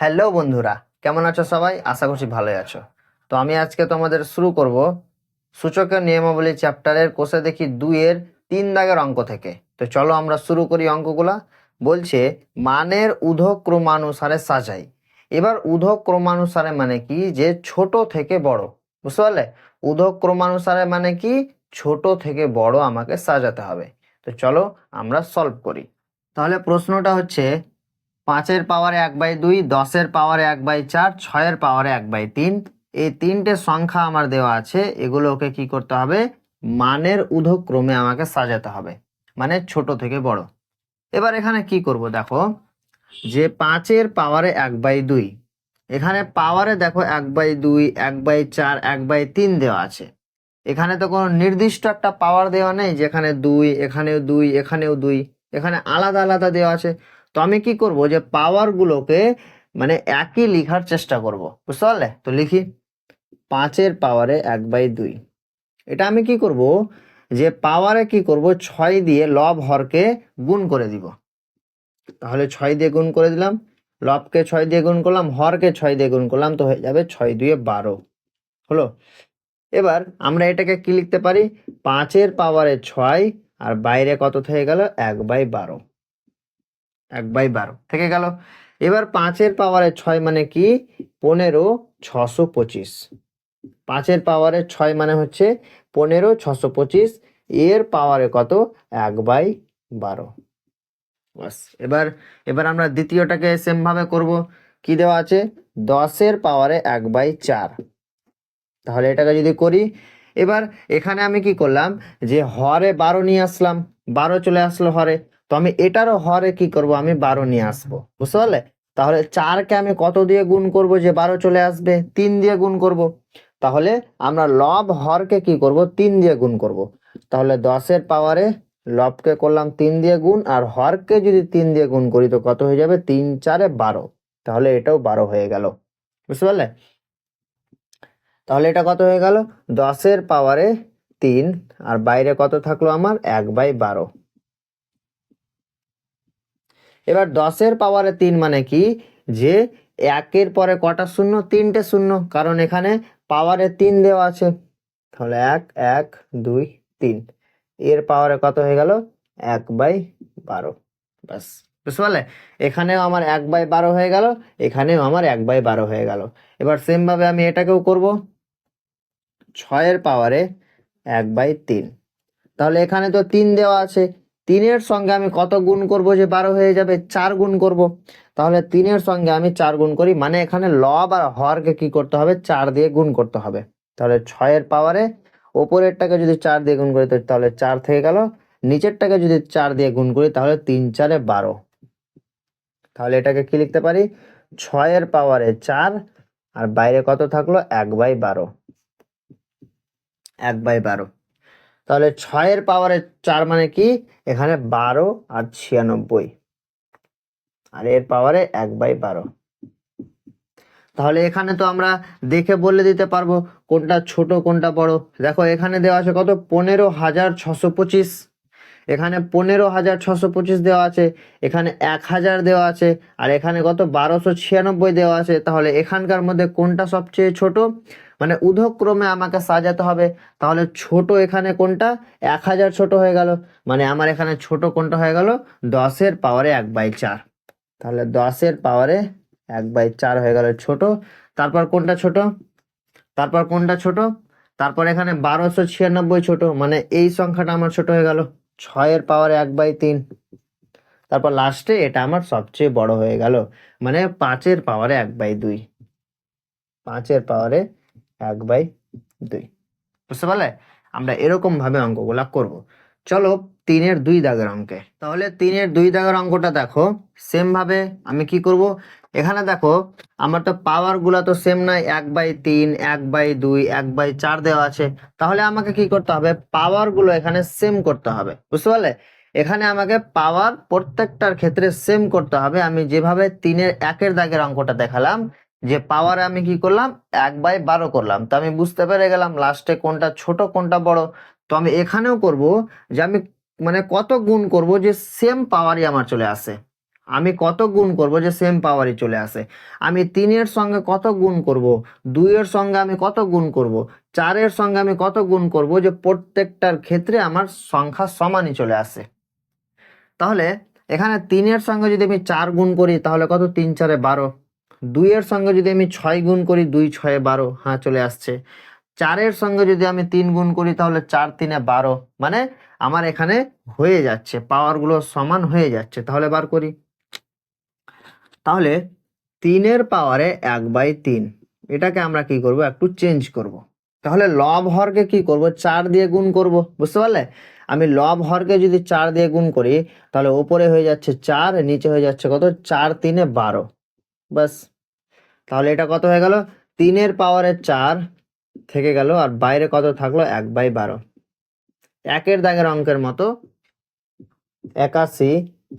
Hello বন্ধুরা, কেমন আছো সবাই? আশা করছি ভালোই আছো। তো আমি আজকে তোমাদের শুরু করব সূচকের নিয়মাবলী চ্যাপ্টারের কোষে দেখি 2-এর 3 দাগের অঙ্ক থেকে। তো চলো আমরা শুরু করি অঙ্কগুলা। বলছে মানের ঊর্ধ্ব ক্রমানুসারে সাজাই। এবার ঊর্ধ্ব ক্রমানুসারে মানে কি, যে ছোট থেকে বড়, বুঝতে পারলে? ঊর্ধ্ব ক্রমানুসারে মানে কি, ছোট থেকে বড় আমাকে সাজাতে হবে। তো চলো আমরা সলভ করি। তাহলে প্রশ্নটা হচ্ছে 5-এর পাওয়ারে 1/2, 10-এর পাওয়ারে 1/4, 6-এর পাওয়ারে 1/3। এই তিনটে সংখ্যা আমার দেওয়া আছে, এগুলোকে কি করতে হবে? মানের ঊর্ধ্বক্রমে আমাকে সাজাতে হবে, মানে ছোট থেকে বড়। এবার এখানে কি করব দেখো, যে 5-এর পাওয়ারে 1/2, এখানে পাওয়ারে দেখো 1/2, 1/4, 1/3 দেওয়া আছে। এখানে তো কোনো নির্দিষ্ট একটা পাওয়ার দেওয়া নেই, যেখানে 2, এখানেও 2, এখানেও 2, এখানে আলাদা আলাদা দেওয়া আছে। তো আমি কি করব, যে পাওয়ারগুলোকে মানে একই লেখার চেষ্টা করব, বুঝতে পারলে? তো লিখি 5-এর পাওয়ারে 1/2। এটা আমি কি করব, যে পাওয়ারে কি করব, 6 দিয়ে লব হরকে গুণ করে দিব। তাহলে 6 দিয়ে গুণ করে দিলাম, লবকে 6 দিয়ে গুণ করলাম, হরকে 6 দিয়ে গুণ করলাম, তো হয়ে যাবে 6 2 12 হলো। এবার আমরা এটাকে কি লিখতে পারি, 5-এর পাওয়ারে 6 আর বাইরে কত থেকে গেল, 1/12, 1/12 থেকে গেল। এবার 5-এর পাওয়ারে 6 মানে কি, 15 625। 5-এর পাওয়ারে 6 মানে হচ্ছে 15 625, এর পাওয়ারে কত, 1/12। বাস। এবার এবার আমরা দ্বিতীয়টাকে সেম ভাবে করব। কি দেওয়া আছে, 10-এর পাওয়ারে 1/4। তাহলে এটাকে যদি করি, এবার এখানে আমি কি করলাম, যে হরে 12 নিয়ে আসলাম, 12 চলে আসলো হরে। তো আমি এটারও হরে কি করব, আমি 12 নিয়ে আসবো, বুঝতে পারলে? তাহলে 4কে আমি কত দিয়ে গুণ করব, যে 12 চলে আসবে, 3 দিয়ে গুণ করব। তাহলে আমরা লব হরকে কি করব, 3 দিয়ে গুণ করব। তাহলে 10-এর পাওয়ারে লবকে করলাম 3 দিয়ে গুণ, আর হরকে যদি 3 দিয়ে গুণ করি তো কত হয়ে যাবে, 3 4 12। তাহলে এটাও 12 হয়ে গেল, বুঝতে পারলে? তাহলে এটা কত হয়ে গেল, 10-এর পাওয়ারে 3 আর বাইরে কত থাকলো আমার, 1/12। এবার 10-এর পাওয়ারে 3 মানে কি, যে 1-এর পরে কটা শূন্য, 3টে শূন্য, কারণ এখানে পাওয়ারে 3 দেওয়া আছে। তাহলে 1 1 2 3, এর পাওয়ারে কত হয়ে গেল, 1/12। ব্যাস, বুঝতে পারলে? এখানেও আমার 1/12 হয়ে গেল, এখানেও আমার 1/12 হয়ে গেল। এবার সেম ভাবে আমি এটাকেও করব, 6-এর পাওয়ারে 1/3। তাহলে এখানে তো 3 দেওয়া আছে, 3-এর সঙ্গে আমি কত গুণ করব, যে 12 হয়ে যাবে, 4 গুণ করব। তাহলে 3-এর সঙ্গে আমি 4 গুণ করি, মানে এখানে লব আর হরকে কি করতে হবে, 4 দিয়ে গুণ করতে হবে। তাহলে 6-এর পাওয়ারে ওপরেরটাকে যদি 4 দিয়ে গুণ করি তাহলে 4 থেকে গেল, নিচেরটাকে যদি 4 দিয়ে গুণ করি তাহলে 3 4 12। তাহলে এটাকে কি লিখতে পারি, 6-এর পাওয়ারে 4 আর বাইরে কত থাকলো, 1/12, 1/12। তাহলে 6-এর পাওয়ারে 4 মানে কি, এখানে 12 আর 96, আর এর পাওয়ারে 1/12। তাহলে এখানে তো আমরা দেখে বলে দিতে পারবো কোনটা ছোট কোনটা বড়। দেখো এখানে দেওয়া আছে কত, 15,625, এখানে 15,625 দেওয়া আছে, এখানে 1000 দেওয়া আছে, আর এখানে কত, 1296 দেওয়া আছে। তাহলে এখানকার মধ্যে কোনটা সবচেয়ে ছোট, মানে ঊর্ধ্বক্রমে আমাকে সাজাতে হবে। তাহলে ছোট এখানে কোনটা, 1000 ছোট হয়ে গেল, মানে আমার এখানে ছোট কোনটা হয়ে গেল, 10-এর পাওয়ারে 1/4। তাহলে 10-এর পাওয়ারে 1/4 হয়ে গেল ছোট। তারপর কোনটা ছোট, তারপর কোনটা ছোট, তারপর এখানে 1296 ছোট, মানে এই সংখ্যাটা আমার ছোট হয়ে গেল, 6-এর পাওয়ারে 1/3। তারপর লাস্টে এটা আমার সবচেয়ে বড় হয়ে গেল, মানে 5-এর পাওয়ারে 1/2, 5-এর পাওয়ারে 1/2। বুঝতে পারলে? আমরা এরকম ভাবে অঙ্কগুলা করব। চলো 3-এর 2 দাগের অঙ্কে। তাহলে 3-এর 2 দাগের অঙ্কটা দেখো, সেম ভাবে আমি কি করব, এখানে দেখো আমার তো পাওয়ার গুলা তো সেম নাই, 1/3 1/2 1/4 দেওয়া আছে। তাহলে আমাকে কি করতে হবে, পাওয়ার গুলো এখানে সেম করতে হবে, বুঝতে পারলে? এখানে আমাকে পাওয়ার প্রত্যেকটার ক্ষেত্রে সেম করতে হবে। আমি যেভাবে 3-এর 1-এর দাগের অঙ্কটা দেখালাম, যে পাওয়ারে আমি কি করলাম, 1/12 করলাম, তো আমি বুঝতে পেরে গেলাম লাস্টে কোনটা ছোট কোনটা বড়। তো আমি এখানেও করব, যে আমি মানে কত গুণ করব, যে সেম পাওয়ারই আমার চলে আসে। আমি কত গুণ করব যে সেম পাওয়ারই চলে আসে। আমি 3-এর সঙ্গে কত গুণ করব, 2-এর সঙ্গে আমি কত গুণ করব, 4-এর সঙ্গে আমি কত গুণ করব, যে প্রত্যেকটার ক্ষেত্রে আমার সংখ্যা সমানই চলে আসে। তাহলে এখানে 3-এর সঙ্গে যদি আমি 4 গুণ করি তাহলে কত, 3-4-এ 12। 2-এর সঙ্গে যদি আমি 6 গুণ করি, 2-6-এ 12, হ্যাঁ চলে আসছে। 4-এর সঙ্গে যদি আমি 3 গুণ করি তাহলে 4-3-এ 12, মানে আমার এখানে হয়ে যাচ্ছে, পাওয়ারগুলো সমান হয়ে যাচ্ছে। তাহলে বার করি। তাহলে 3-এর পাওয়ারে 1/3, এটাকে আমরা কি করব, একটু চেঞ্জ করব। তাহলে লব হরকে কি করব, 4 দিয়ে গুণ করব, বুঝতে পারলে? আমি লব হরকে যদি 4 দিয়ে গুণ করি তাহলে উপরে হয়ে যাচ্ছে 4, নিচে হয়ে যাচ্ছে কত, 4-3-এ 12, বাস। তাহলে এটা কত হয়ে গেল, 3-এর পাওয়ারে 4 থেকে গেল, আর বাইরে কত থাকলো, 1/12। একের দাগের অঙ্কের মতো 81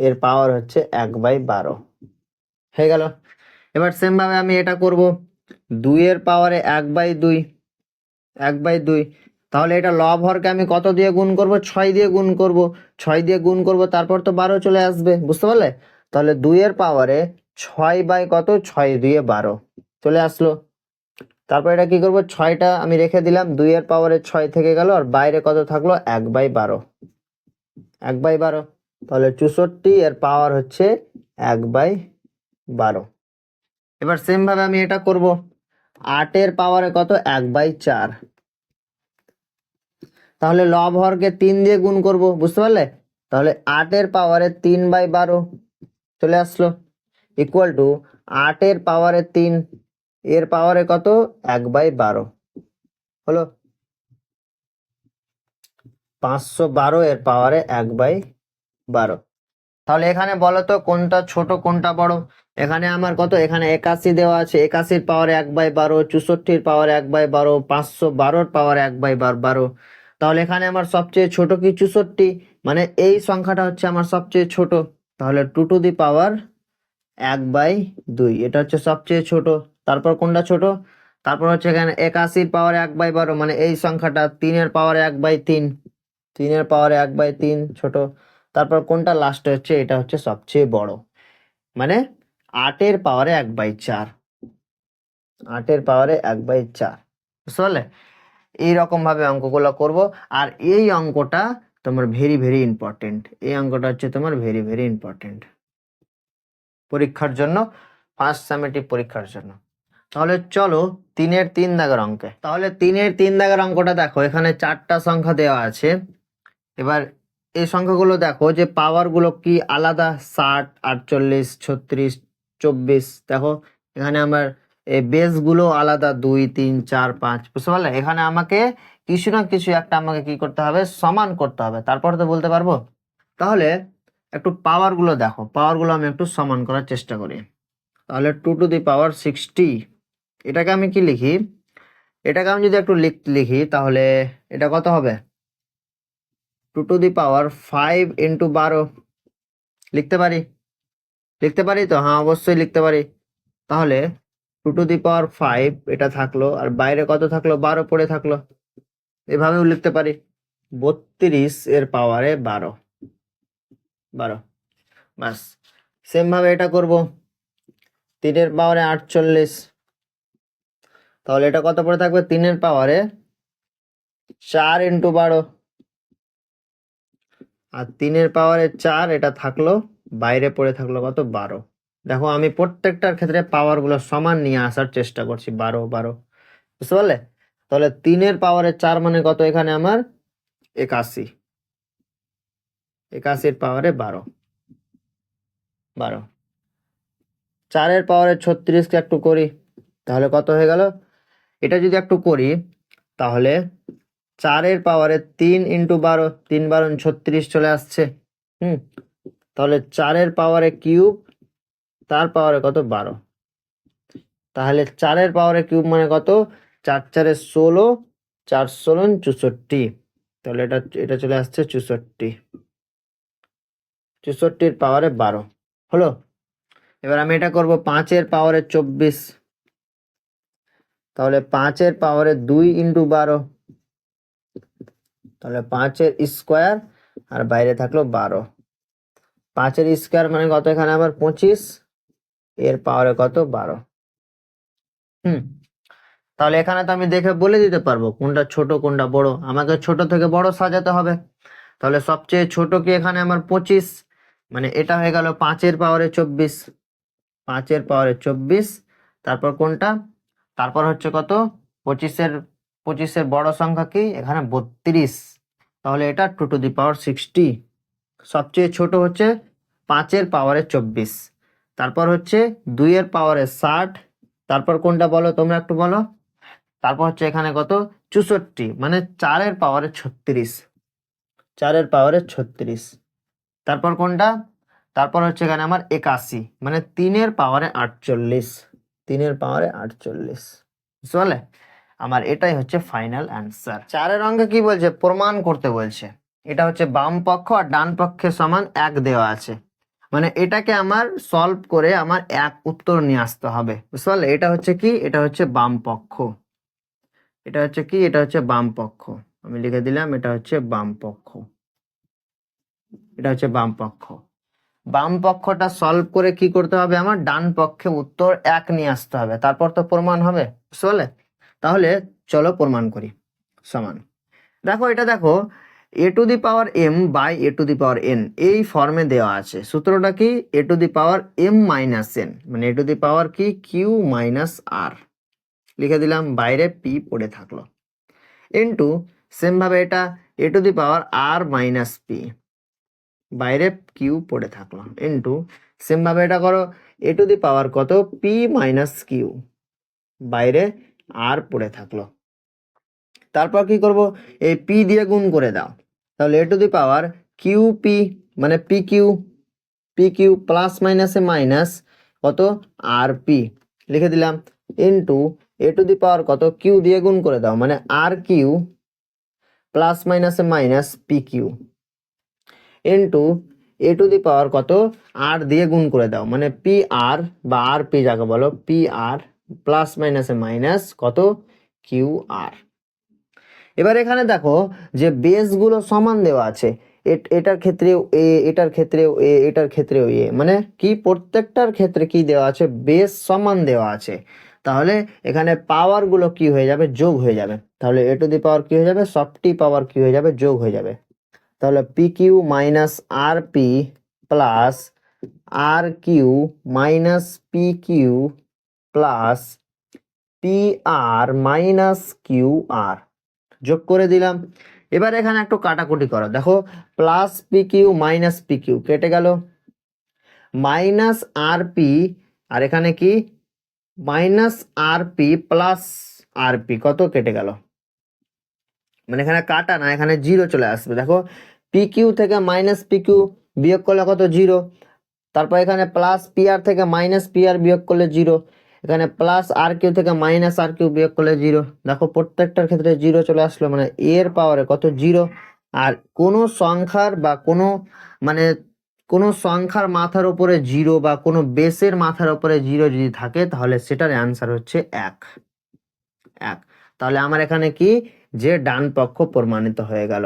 এর পাওয়ার হচ্ছে 1/12 হয়ে গেল। এবার সেম ভাবে আমি এটা করব, 2-এর পাওয়ারে 1/2, 1/2। তাহলে এটা লব হরকে আমি কত দিয়ে গুণ করব, 6 দিয়ে গুণ করব। 6 দিয়ে গুণ করব, তারপর তো 12 চলে আসবে, বুঝতে পারলে? তাহলে 2-এর পাওয়ারে 6 বাই কত, 6 2 12 চলে আসলো। তারপর এটা কি করব, 6টা আমি রেখে দিলাম, 2-এর পাওয়ারে 6 থেকে গেল, আর বাইরে কত থাকলো, 1/12, 1/12। তাহলে 64 এর পাওয়ার হচ্ছে 1/12। এবার সেম ভাবে আমি এটা করব, 8-এর পাওয়ারে কত, 1/4। তাহলে লব হরকে 3 দিয়ে গুণ করব, বুঝতে পারলে? তাহলে 8-এর পাওয়ারে 3/12 চলে আসলো, ইকুয়াল টু 8-এর পাওয়ারে 3 এর পাওয়ারে কত, 1/12 হলো। 512 এর পাওয়ারে 1/12। তাহলে এখানে বলো তো কোনটা ছোট কোনটা বড়। এখানে আমার কত, এখানে 81 দেওয়া আছে, 81-র পাওয়ারে 1/12, 64-র পাওয়ারে 1/12, 512-র পাওয়ারে 1/12। তাহলে এখানে আমার সবচেয়ে ছোট কি, 64, মানে এই সংখ্যাটা হচ্ছে আমার সবচেয়ে ছোট। তাহলে 2 টু দি পাওয়ার 1/2, এটা হচ্ছে সবচেয়ে ছোট। তারপর কোনটা ছোট, তারপর হচ্ছে এখানে 81-র পাওয়ারে 1/12, মানে এই সংখ্যাটা। 3-এর পাওয়ারে 1/3, 3-এর পাওয়ারে 1/3 ছোট। তারপর কোনটা লাস্টে হচ্ছে, এটা হচ্ছে সবচেয়ে বড়, মানে 8-এর পাওয়ারে 1/4, 8-এর পাওয়ারে 1/4, বুঝতে পারলে? এইরকম ভাবে অঙ্কগুলো করব। আর এই অঙ্কটা তোমার ভেরি ভেরি ইম্পর্টেন্ট, এই অঙ্কটা হচ্ছে তোমার ভেরি ভেরি ইম্পর্টেন্ট পরীক্ষার জন্য, ফার্স্ট সামেটিভ পরীক্ষার জন্য। তাহলে চলো 3-এর 3 দাগের অঙ্কে। তাহলে 3-এর 3 দাগের অঙ্কটা দেখো, এখানে 4টা সংখ্যা দেওয়া আছে। এবার এই সংখ্যাগুলো দেখো যে পাওয়ার গুলো কি আলাদা, 60, 48, 36, 24। দেখো এখানে আমার এই বেস গুলো আলাদা, 2 3 4 5, বুঝতে পারলে? এখানে আমাকে কিছু না কিছু একটা আমাকে কি করতে হবে, সমান করতে হবে, তারপর তো বলতে পারবো। তাহলে একটু পাওয়ার গুলো দেখো, পাওয়ার গুলো আমি একটু সমান করার চেষ্টা করি। তাহলে 2 টু দি পাওয়ার 60, এটাকে আমি কি লিখি, এটাকে আমি যদি একটু লিখি তাহলে এটা কত হবে, 2 টু দি পাওয়ার 5 ইন্টু 12 লিখতে পারি, লিখতে পারি তো, হ্যাঁ অবশ্যই লিখতে পারি। তাহলে 2 টু দি পাওয়ার 5 এটা থাকলো, আর বাইরে কত থাকলো, 12 পড়ে থাকলো, এভাবেও লিখতে পারি। 32 এর পাওয়ারে 12, 12, বাস। সেম ভাবে এটা করব, 3-এর পাওয়ারে 48, তাহলে এটা কত পড়ে থাকবে, 3-এর পাওয়ারে 4 ইন্টু 12, আর 3-এর পাওয়ারে 4 এটা থাকলো, বাইরে পড়ে থাকলো কত, 12। দেখো আমি প্রত্যেকটার ক্ষেত্রে পাওয়ার গুলো সমান নিয়ে আসার চেষ্টা করছি, 12 12, বুঝতে পারলে? তাহলে 3-এর পাওয়ারে 4 মানে কত, এখানে আমার 81, 81-র পাওয়ারে 12, 12। 4-এর পাওয়ারে 36 কে একটু করি, তাহলে কত হয়ে গেল, এটা যদি একটু করি তাহলে 4-এর পাওয়ারে 3 ইন্টু 12, 3 12 36 চলে আসছে। তাহলে 4-এর পাওয়ারে কিউব, তার পাওয়ারে কত, 12। তাহলে 4-এর পাওয়ারে কিউব মানে কত, 4 4 16, 4 16 64। তাহলে এটা এটা চলে আসছে 64, 64-র পাওয়ারে 12 হলো। এবার আমি এটা করব 5-এর পাওয়ারে 24, তাহলে 5-এর পাওয়ারে 2 ইন্টু 12, তাহলে 5-এর স্কোয়ার, আর বাইরে থাকলো 12, 5 এর স্কয়ার মানে কত, এখানে আবার 25, এর পাওয়ারে কত 12। হুম, তাহলে এখানে তো আমি দেখে বলে দিতে পারবো কোনটা ছোট কোনটা বড়, আমাকে ছোট থেকে বড় সাজাতে হবে। তাহলে সবচেয়ে ছোট কি এখানে আমার 25, মানে এটা হয়ে গেল 5 এর পাওয়ারে 24, 5 এর পাওয়ারে 24। তারপর কোনটা, তারপর হচ্ছে কত, 25 এর বড় সংখ্যা কি এখানে 32, তাহলে এটা 2 টু দি পাওয়ার 60। সবচেয়ে ছোট হচ্ছে 5 এর পাওয়ারে 24, তারপর হচ্ছে 2 এর পাওয়ারে 60, তারপর কোনটা বলো তোমরা একটু বলো। তারপর হচ্ছে এখানে কত 64, মানে 4-এর পাওয়ারে 36, 4-এর পাওয়ারে 36। তারপর কোনটা, তারপর হচ্ছে এখানে আমার 81, মানে 3-এর পাওয়ারে 48, 3-এর পাওয়ারে 48। বুঝলে, আমার এটাই হচ্ছে ফাইনাল অ্যান্সার। 4-এর অঙ্কে কি বলছে, প্রমাণ করতে বলছে। এটা হচ্ছে বাম পক্ষ আর ডান পক্ষের সমান 1 দেওয়া আছে, মানে এটাকে আমার সলভ করে আমার এক উত্তর নিয়ে আসতে হবে। বুঝলে, এটা হচ্ছে কি, এটা হচ্ছে বাম পক্ষ, এটা হচ্ছে কি, এটা হচ্ছে বাম পক্ষ। আমি লিখে দিলাম এটা হচ্ছে বাম পক্ষ, এটা হচ্ছে বাম পক্ষ। বাম পক্ষটা সলভ করে কি করতে হবে, আমার ডান পক্ষে উত্তর 1 নিয়ে আসতে হবে, তারপর তো প্রমাণ হবে। বুঝলে, তাহলে চলো প্রমাণ করি। সমান, দেখো এটা দেখো, a to the power m/a two the power n এই ফর্মে দেওয়া আছে। সূত্রটা কি, a to the power m-n, মানে a টু দি পাওয়ার কি q-r, লিখে দিলাম, বাইরে p পড়ে থাকলো, ইন্টু সেম ভাবে এটা a to the power r-p, বাইরে কিউ পড়ে থাকলো, ইন্টু সেম ভাবে এটা করো a টু দি পাওয়ার কত p-q, বাইরে আর পড়ে থাকলো। তারপর কি করব, এই p দিয়ে গুণ করে দাও, তাহলে a to the power qp, মানে pq প্লাস মাইনাসে মাইনাস কত rp, লিখে দিলাম, into a to the power কত q দিয়ে গুণ করে দাও, মানে rq প্লাস মাইনাসে minus pq, into a to the power কত আর দিয়ে গুণ করে দাও, মানে পি আর বা আর পি যাকে বলো, পি আর প্লাস মাইনাসে মাইনাস কত কিউ আর। এবার এখানে দেখো যে বেস গুলো সমান দেওয়া আছে, এটার ক্ষেত্রেও এ, এটার ক্ষেত্রেও এ, এটার ক্ষেত্রেও এ, মানে কি প্রত্যেকটার ক্ষেত্রে কি দেওয়া আছে, বেস সমান দেওয়া আছে। তাহলে এখানে পাওয়ার গুলো কি হয়ে যাবে, যোগ হয়ে যাবে। তাহলে a টু দি পাওয়ার কি হয়ে যাবে, সবটি পাওয়ার কি হয়ে যাবে, যোগ হয়ে যাবে। তাহলে P Q minus R P plus R Q minus P Q plus P R minus Q R, যোগ করে দিলাম। এবার এখানে একটু কাটাকুটি করো, দেখো plus P Q minus P Q কেটে গেল, মাইনাস আর পি, আর এখানে কি minus R P plus R P কত কেটে গেল, মানে এখানে কাটা না, এখানে জিরো চলে আসবে। দেখো পি কিউ থেকে মাইনাস পি কিউ বিয়োগ করলে কত জিরো, তারপর এখানে প্লাস পি আর থেকে মাইনাস পি আর বিয়োগ করলে জিরো, এখানে প্লাস আর কিউ থেকে মাইনাস আর কিউ বিয়োগ করলে জিরো। দেখো প্রত্যেকটার ক্ষেত্রে জিরো চলে আসলো, মানে এর পাওয়ারে কত জিরো। আর কোনো সংখ্যার বা কোনো মানে কোনো সংখ্যার মাথার উপরে জিরো বা কোনো বেসের মাথার উপরে জিরো যদি থাকে, তাহলে সেটার অ্যান্সার হচ্ছে 1, 1। তাহলে আমার এখানে কি, যে ডান পক্ষ প্রমাণিত হয়ে গেল,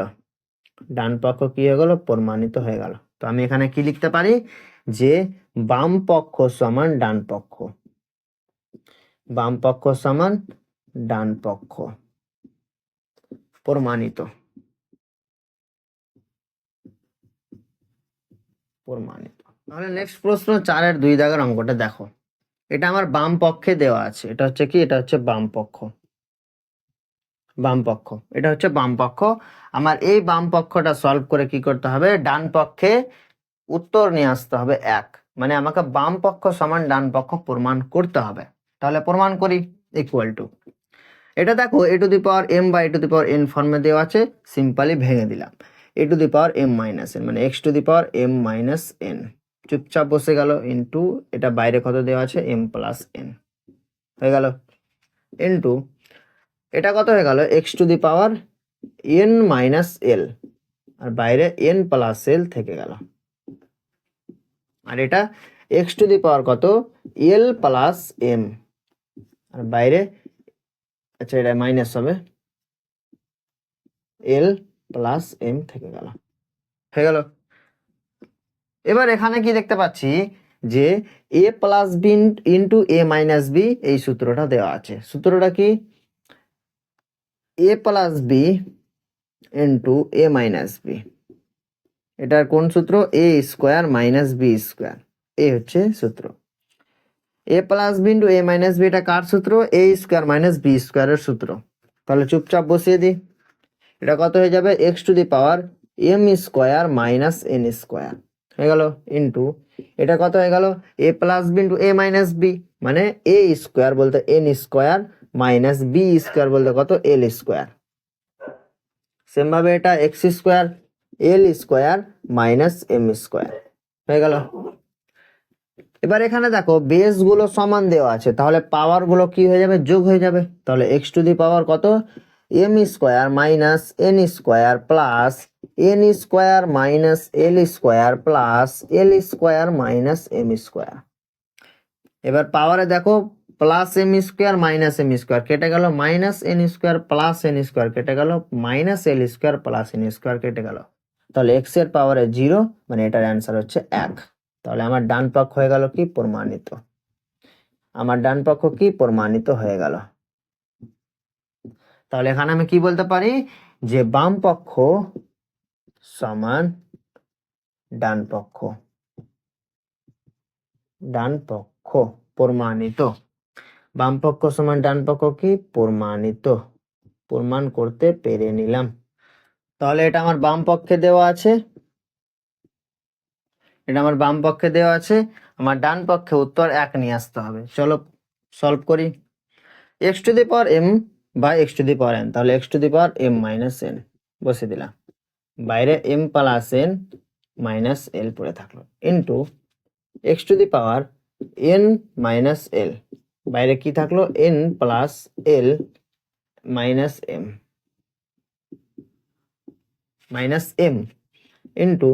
ডান পক্ষ কি হয়ে গেল, প্রমাণিত হয়ে গেল। তো আমি এখানে কি লিখতে পারি, যে বাম পক্ষ সমান ডান পক্ষ, বাম পক্ষ সমান ডান পক্ষ, প্রমাণিত, প্রমাণিত। তাহলে নেক্সট প্রশ্ন 4-এর 2 দাগের অঙ্কটা দেখো, এটা আমার বাম পক্ষে দেওয়া আছে, এটা হচ্ছে কি, এটা হচ্ছে বাম পক্ষ, বাম পক্ষ, এটা হচ্ছে বাম পক্ষ। আমার এই বাম পক্ষটা সলভ করে কি করতে হবে, ডান পক্ষে উত্তর নিয়ে আসতে হবে 1, মানে আমাকে বাম পক্ষ সমান ডান পক্ষ প্রমাণ করতে হবে। তাহলে প্রমাণ করি, ইকুয়াল টু, এটা দেখো a to the power m/a two the power n ফর্মে দেওয়া আছে, সিম্পলি ভেঙে দিলাম, a to the power m-n, মানে x two the power m-n, চুপচাপ বসে গেল, ইন্টু এটা বাইরে কত দেওয়া আছে m+n হয়ে গেল, ইন্টু এটা কত হয়ে গেল x two the power n-l, আর বাইরে n+l থেকে গেল, আর এটা x টু দি পাওয়ার কত l+m, আর বাইরে, আচ্ছা এটা মাইনাস হবে, l+m থেকে গেল, হয়ে গেল। এবার এখানে কি দেখতে পাচ্ছি যে a plus B into A minus B, এই সূত্রটা দেওয়া আছে। সূত্রটা কি? এ প্লাস বি ইন্টু এ মাইনাস বি, এটার কোন সূত্র? এ স্কোয়ার মাইনাস বি স্কোয়ার, এই হচ্ছে সূত্র। এ প্লাস বি ইন্টু এ মাইনাস বি, এটা কার সূত্র? এ স্কোয়ার মাইনাস বি স্কোয়ারের সূত্র। তাহলে চুপচাপ বসিয়ে দিই। এটা কত হয়ে যাবে? X to the power m square minus N square হয়ে গেল, ইন্টু এটা কত হয়ে গেল? A plus B into A minus B, মানে এ স্কোয়ার বলতে n square minus b square বলতে কত? L square. সেম ভাবে এটা x square l square minus M square হয়ে গেল। এবার এখানে দেখো বেস গুলো সমান দেওয়া আছে, তাহলে পাওয়ার গুলো কি হয়ে যাবে? যোগ হয়ে যাবে। তাহলে এক্স টু দি পাওয়ার কত? M square minus N square plus N square minus L square plus L square minus M square. এবার পাওয়ারে দেখো plus M square minus M square কেটে গেল, minus N square plus N square কেটে গেল, minus L square plus N square কেটে গেল। তাহলে এক্স এর পাওয়ারে 0, মানে এটার অ্যান্সার হচ্ছে 1। তাহলে আমার ডান পক্ষ হয়ে গেল কি? প্রমাণিত। আমার ডান পক্ষ কি? প্রমাণিত হয়ে গেল। তাহলে এখানে আমি কি বলতে পারি? যে বাম পক্ষ সমান ডান পক্ষ, ডান পক্ষ প্রমাণিত। বাম পক্ষ সমান ডান পক্ষ কি? প্রমাণিত। প্রমাণ করতে পেরে নিলাম। তাহলে এটা আমার বাম পক্ষে দেওয়া আছে, এটা আমার বাম পক্ষে দেওয়া আছে। আমার ডান পক্ষে উত্তর 1 নিয়ে আসতে হবে। চলো সলভ করি। X to the power M by X to the power N, তাহলে X to the power M minus N বসে দিলাম, বাইরে M plus N minus L পড়ে থাকলো, into X to the power N minus L, বাইরে কি থাকলো? N plus L minus M, minus M, into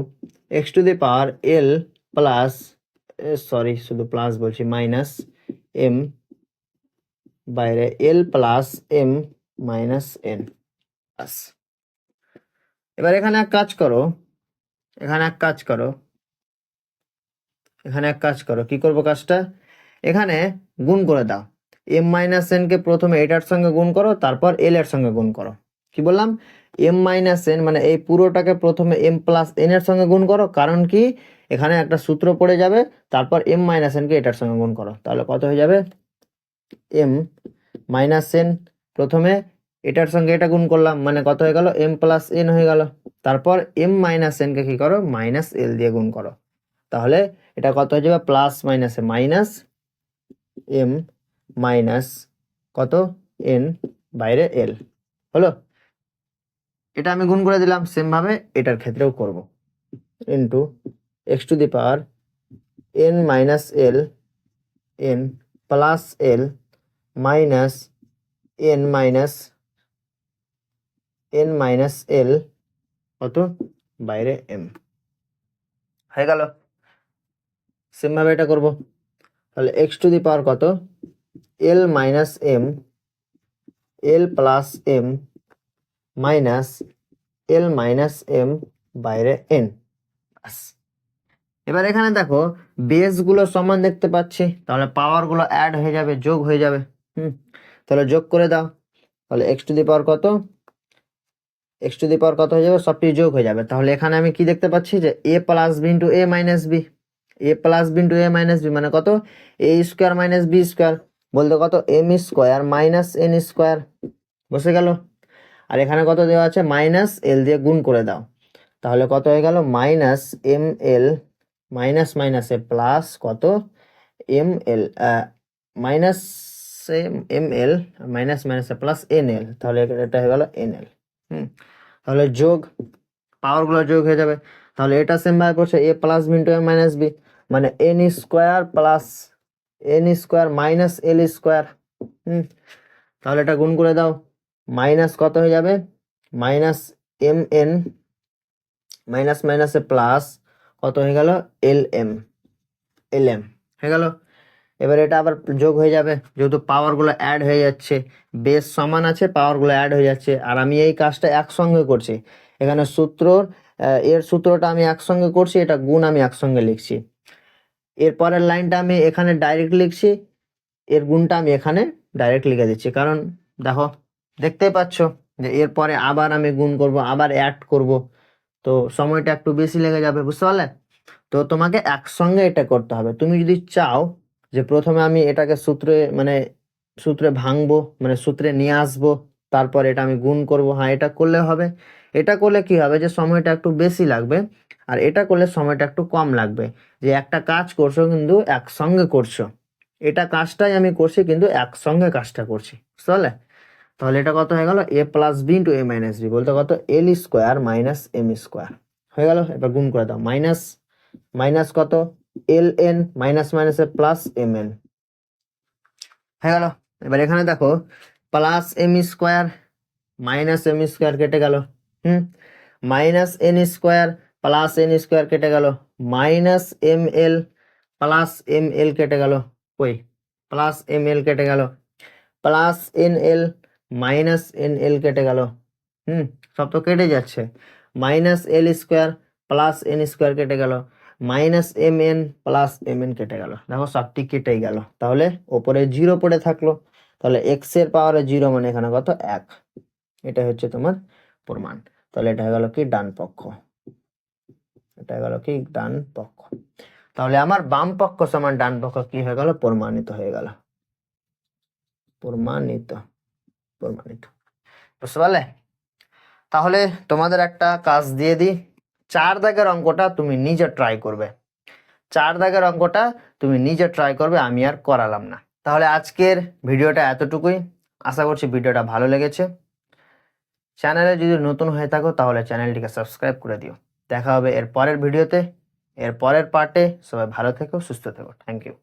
X to the power L plus, sorry শুধু plus বলছি, মাইনাস এম, বাইরে L plus M minus N plus. এবার এখানে এক কাজ করো, এখানে এক কাজ করো, এখানে এক কাজ করো, কি করবো কাজটা? এখানে গুণ করে দাও। এম মাইনাস এন কে প্রথমে এটার সঙ্গে গুণ করো, তারপর এল এর সঙ্গে গুণ করো। কি বললাম? এম মাইনাস এন মানে এই পুরোটাকে প্রথমে এম প্লাস এন এর সঙ্গে গুণ করো, কারণ কি এখানে একটা সূত্র পড়ে যাবে। তারপর এম মাইনাস এন কে এটার সঙ্গে গুণ করো, তাহলে কত হয়ে যাবে? এম মাইনাস এন, প্রথমে এটার সঙ্গে এটা গুণ করলাম, মানে কত হয়ে গেল? এম প্লাস এন হয়ে গেল। তারপর এম মাইনাস এন কে কি করো? মাইনাস এল দিয়ে গুণ করো, তাহলে এটা কত হয়ে যাবে? প্লাস মাইনাসে মাইনাস এম মাইনাস কত? এন, বাইরে এল হলো। এটা আমি গুণ করে দিলাম, সেম ভাবে এটার ক্ষেত্রেও করব, into X to the power N minus L N plus L minus N minus N minus L কত? বাইরে এম হয়ে গেল। সেম ভাবে এটা করব, তাহলে এক্স টু দি পাওয়ার কত? L minus M L plus M minus L minus M বাইরে এন। এবার এখানে দেখো বেস গুলো সমান দেখতে পাচ্ছি, তাহলে পাওয়ার গুলো অ্যাড হয়ে যাবে, যোগ হয়ে যাবে। তাহলে যোগ করে দাও, তাহলে এক্স টু দি পাওয়ার কত? এক্স টু দি পাওয়ার কত হয়ে যাবে? সবটি যোগ হয়ে যাবে। তাহলে এখানে আমি কি দেখতে পাচ্ছি? যে a plus B into A minus b, a plus B into A minus B মানে কত? A square minus b square বলতে কত? M square minus N square বসে গেল। আর এখানে কত দেওয়া আছে? মাইনাস এল দিয়ে গুণ করে দাও, তাহলে কত হয়ে গেল? মাইনাস এম এল মাইনাস মাইনাসে প্লাস কত? M l, minus M l minus মাইনাসে প্লাস এন এল, তাহলে এটা হয়ে গেল এন এল। তাহলে যোগ, পাওয়ার গুলো যোগ হয়ে যাবে। তাহলে এটা সেম ভাবে পড়ছে A plus B into A minus B, মানে N square plus N square minus L square. তাহলে এটা গুণ করে দাও, মাইনাস কত হয়ে যাবে? মাইনাস এম এন মাইনাস মাইনাসে প্লাস কত হয়ে গেল? এল এম, এল এম হয়ে গেল। এবার এটা আবার যোগ হয়ে যাবে, যেহেতু পাওয়ার গুলো অ্যাড হয়ে যাচ্ছে, বেস সমান আছে, পাওয়ার গুলো অ্যাড হয়ে যাচ্ছে। আর আমি এই কাজটা একসঙ্গে করছি, এখানে সূত্রর এর সূত্রটা আমি একসঙ্গে করছি, এটা গুণ আমি একসঙ্গে লিখছি। এর পরের লাইনটা আমি এখানে ডাইরেক্ট লিখছি, এর গুণটা আমি এখানে ডাইরেক্ট লিখে দিচ্ছি। কারণ দেখো, দেখতেই পাচ্ছ যে এরপরে আবার আমি গুণ করব, আবার অ্যাড করব, তো সময়টা একটু বেশি লেগে যাবে, বুঝতে পারলে? তো তোমাকে একসঙ্গে এটা করতে হবে। তুমি যদি চাও যে প্রথমে আমি এটাকে সূত্রে ভাঙবো, মানে সূত্রে নিয়ে আসবো, তারপর এটা আমি গুণ করব, হ্যাঁ এটা করলে হবে। এটা করলে কি হবে যে সময়টা একটু বেশি লাগবে, আর এটা করলে সময়টা একটু কম লাগবে। যে একটা কাজ করছো কিন্তু একসঙ্গে করছো, এটা কাজটাই আমি করছি কিন্তু একসঙ্গে কাজটা করছি, বুঝতে পারলে? তাহলে এটা কত হয়ে গেল, a plus B into A minus b, বলতে কত, l square minus M square হয়ে গেল। এবার গুণ করে দাও, মাইনাস মাইনাস কত, এল এন মাইনাস মাইনাসে প্লাস এম এন হয়ে গেল। এবার এখানে দেখো, plus M square minus M square কেটে গেল, minus N square plus N square কেটে গেল, minus M L plus m l কেটে গেল, কই, প্লাস এম এল কেটে গেল, plus n L minus N L কেটে গেল, সব তো কেটে যাচ্ছে। Minus L square plus N square কেটে গেল, minus M N plus M N কেটে গেল, দেখো সবটি কেটেই গেল। তাহলে ওপরে জিরো পড়ে থাকলো, তাহলে এক্স এর পাওয়ারে জিরো, মানে এখানে কত, 1। এটা হচ্ছে তোমার প্রমাণ। তাহলে এটা হয়ে গেল কি, ডান পক্ষ। এটা হয়ে গেল কি, ডান পক্ষ। তাহলে আমার বাম পক্ষ সমান ডান পক্ষ কি হয়ে গেল, প্রমাণিত হয়ে গেল। প্রমাণিত, প্রমাণিত, বুঝতে পারলে? তাহলে তোমাদের একটা কাজ দিয়ে দিই, 4 দাগের অঙ্কটা তুমি নিজে ট্রাই করবে। 4 দাগের অঙ্কটা তুমি নিজে ট্রাই করবে, আমি আর করালাম না। তাহলে আজকের ভিডিওটা এতটুকুই। আশা করছি ভিডিওটা ভালো লেগেছে। চ্যানেলে যদি নতুন হয়ে থাকো তাহলে চ্যানেলটিকে সাবস্ক্রাইব করে দিও। দেখা হবে এর পরের ভিডিওতে, এর পরের পার্টে। সবাই ভালো থেকো, সুস্থ থেকো। Thank you.